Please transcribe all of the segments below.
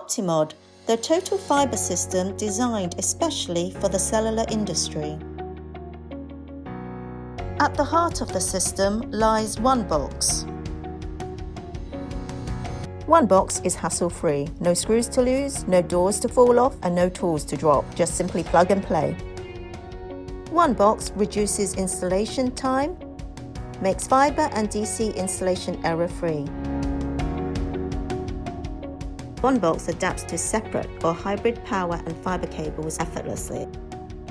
OptiMod, the total fibre system designed especially for the cellular industry. At the heart of the system lies OneBox. OneBox is hassle-free. No screws to lose, no doors to fall off, and no tools to drop. Just simply plug and play. OneBox reduces installation time, makes fibre and DC installation error-free. OneBox adapts to separate or hybrid power and fibre cables effortlessly.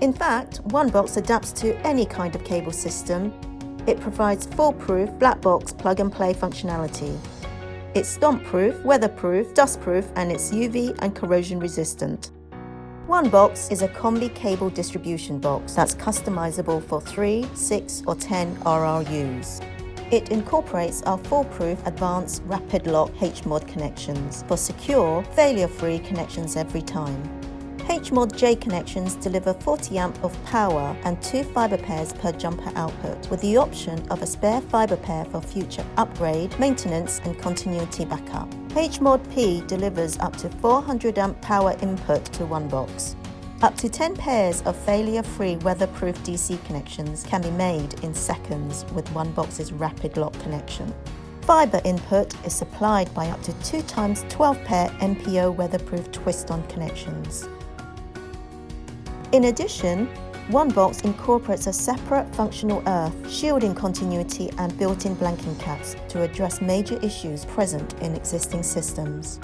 In fact, OneBox adapts to any kind of cable system. It provides foolproof black box plug-and-play functionality. It's stomp-proof, weatherproof, dustproof, and it's UV and corrosion-resistant. OneBox is a combi cable distribution box that's customizable for 3, 6, or 10 RRUs. It incorporates our foolproof advanced rapid lock HMOD connections for secure, failure-free connections every time. HMOD J connections deliver 40 amp of power and 2 fibre pairs per jumper output, with the option of a spare fibre pair for future upgrade, maintenance and continuity backup. HMOD P delivers up to 400 amp power input to OneBox. Up to 10 pairs of failure-free weatherproof DC connections can be made in seconds with OneBox's rapid lock connection. Fibre input is supplied by up to 2 times 12 pair MPO weatherproof twist-on connections. In addition, OneBox incorporates a separate functional earth, shielding continuity and built-in blanking caps to address major issues present in existing systems.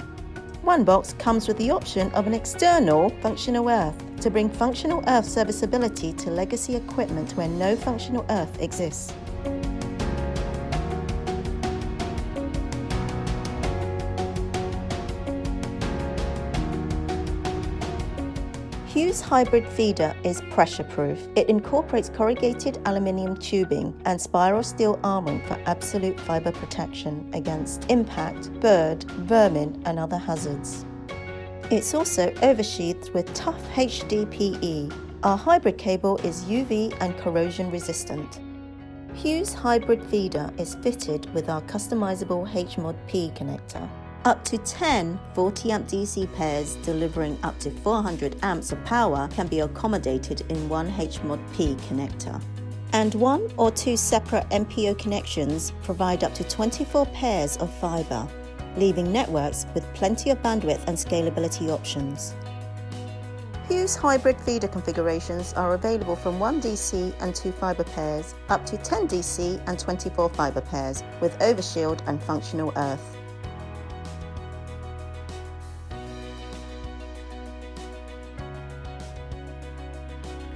OneBox comes with the option of an external functional earth to bring functional earth serviceability to legacy equipment where no functional earth exists. Hughes hybrid feeder is pressure-proof. It incorporates corrugated aluminium tubing and spiral steel armouring for absolute fibre protection against impact, bird, vermin and other hazards. It's also oversheathed with tough HDPE. Our hybrid cable is UV and corrosion resistant. Hughes hybrid feeder is fitted with our customisable HMOD P connector. Up to 10 40 amp DC pairs delivering up to 400 amps of power can be accommodated in one HMOD P connector. And 1 or 2 separate MPO connections provide up to 24 pairs of fibre, leaving networks with plenty of bandwidth and scalability options. Hughes hybrid feeder configurations are available from 1 DC and 2 fibre pairs, up to 10 DC and 24 fibre pairs, with overshield and functional earth.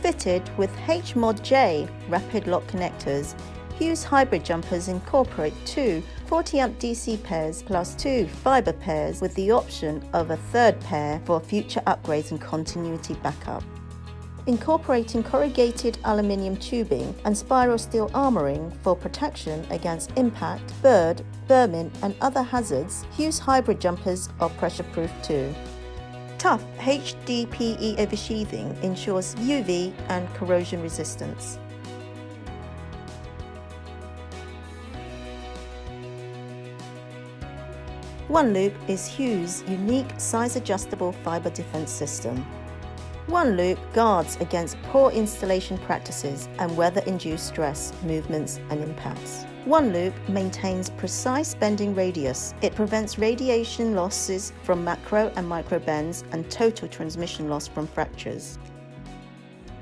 Fitted with HMOD J rapid lock connectors, Hughes hybrid jumpers incorporate 2 40 amp DC pairs plus 2 fibre pairs with the option of a third pair for future upgrades and continuity backup. Incorporating corrugated aluminium tubing and spiral steel armouring for protection against impact, bird, vermin and other hazards, Hughes hybrid jumpers are pressure-proof too. Tough HDPE oversheathing ensures UV and corrosion resistance. OneLoop is Hughes' unique size-adjustable fibre defence system. OneLoop guards against poor installation practices and weather-induced stress, movements and impacts. OneLoop maintains precise bending radius. It prevents radiation losses from macro and micro bends and total transmission loss from fractures.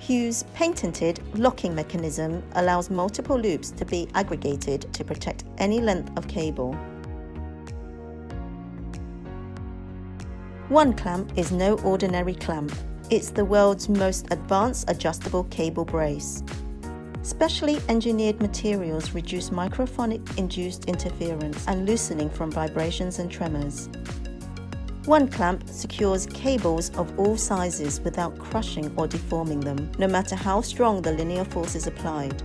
Hughes' patented locking mechanism allows multiple loops to be aggregated to protect any length of cable. OneClamp is no ordinary clamp. It's the world's most advanced adjustable cable brace. Specially engineered materials reduce microphonic-induced interference and loosening from vibrations and tremors. OneClamp secures cables of all sizes without crushing or deforming them, no matter how strong the linear force is applied.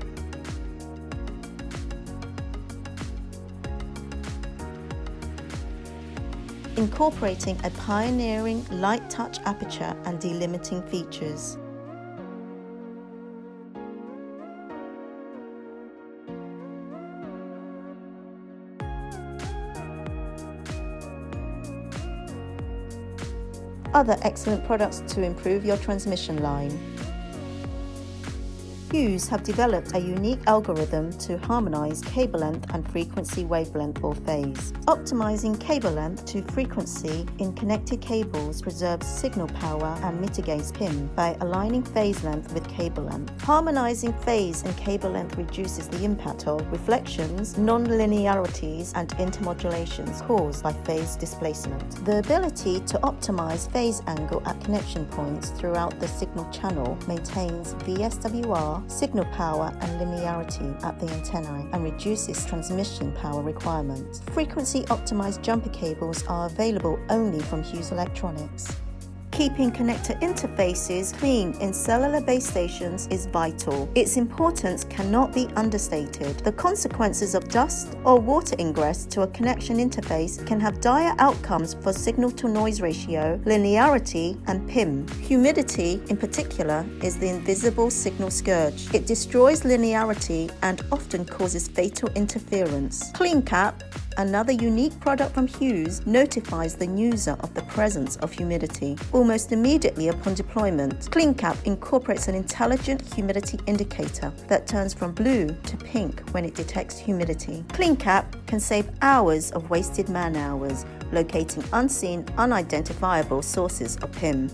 Incorporating a pioneering light touch aperture and delimiting features. other excellent products to improve your transmission line. Hughes have developed a unique algorithm to harmonize cable length and frequency wavelength or phase. Optimizing cable length to frequency in connected cables preserves signal power and mitigates PIM by aligning phase length with cable length. Harmonizing phase and cable length reduces the impact of reflections, non-linearities, and intermodulations caused by phase displacement. The ability to optimize phase angle at connection points throughout the signal channel maintains VSWR, signal power and linearity at the antennae and reduces transmission power requirements. Frequency-optimized jumper cables are available only from Hughes Electronics. Keeping connector interfaces clean in cellular base stations is vital. Its importance cannot be understated. The consequences of dust or water ingress to a connection interface can have dire outcomes for signal-to-noise ratio, linearity, and PIM. Humidity, in particular, is the invisible signal scourge. It destroys linearity and often causes fatal interference. CleanCap, another unique product from Hughes, notifies the user of the presence of humidity. Almost immediately upon deployment, CleanCap incorporates an intelligent humidity indicator that turns from blue to pink when it detects humidity. CleanCap can save hours of wasted man-hours locating unseen, unidentifiable sources of PIM.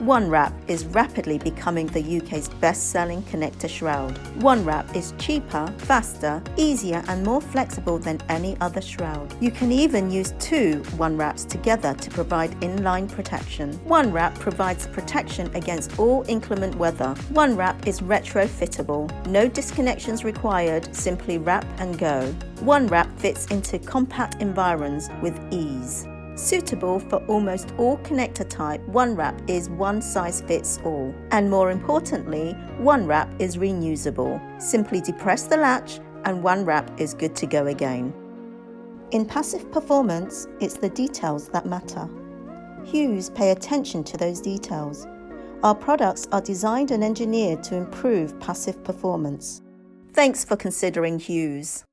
OneWrap is rapidly becoming the UK's best-selling connector shroud. OneWrap is cheaper, faster, easier and more flexible than any other shroud. You can even use two OneWraps together to provide inline protection. OneWrap provides protection against all inclement weather. OneWrap is retrofittable. No disconnections required, simply wrap and go. OneWrap fits into compact environs with ease. Suitable for almost all connector type, OneWrap is one size fits all. And more importantly, OneWrap is reusable. Simply depress the latch and OneWrap is good to go again. In passive performance, it's the details that matter. Hughes pay attention to those details. Our products are designed and engineered to improve passive performance. Thanks for considering Hughes.